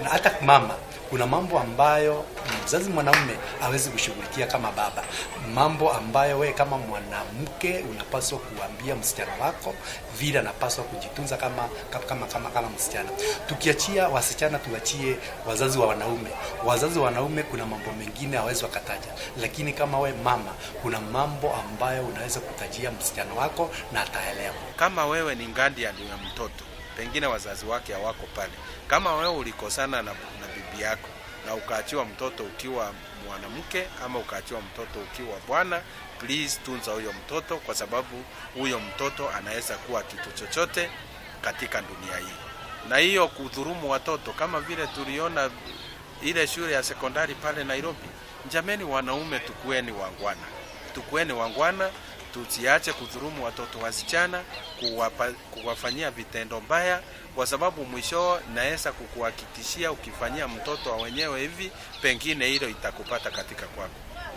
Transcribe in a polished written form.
Na hata mama, kuna mambo ambayo mzazi mwanaume hawezi kushughulikia kama baba. Mambo ambayo we kama mwanamke unapaswa kuambia msichana wako vile anapaswa kujitunza kama msichana. Tukiachia wasichana, tuachie wazazi wa wanaume. Wazazi wa wanaume kuna mambo mengine hawezi wakataja, lakini kama we mama, kuna mambo ambayo unaweza kutajia msichana wako na ataelewa. Kama wewe ni guardian ya mtoto, pengine wazazi wake hawako pale. Kama wewe ulikosana na bibi yako na ukaachiwa mtoto ukiwa mwanamke ama ukaachiwa mtoto ukiwa bwana, please tunza huyo mtoto, kwa sababu huyo mtoto anaweza kuwa kitu chochote katika dunia hii. Na hiyo kudhurumu watoto kama vile tuliona ile shule ya sekondari pale Nairobi. Jameni, wanaume tukueni wangwana, tusiache kudhurumu watoto wasichana, kuwafanyia vitendo mbaya, kwa sababu mwisho naweza kukuhakikishia ukifanyia mtoto wa wenyewe hivi, pengine hilo itakupata katika kwako.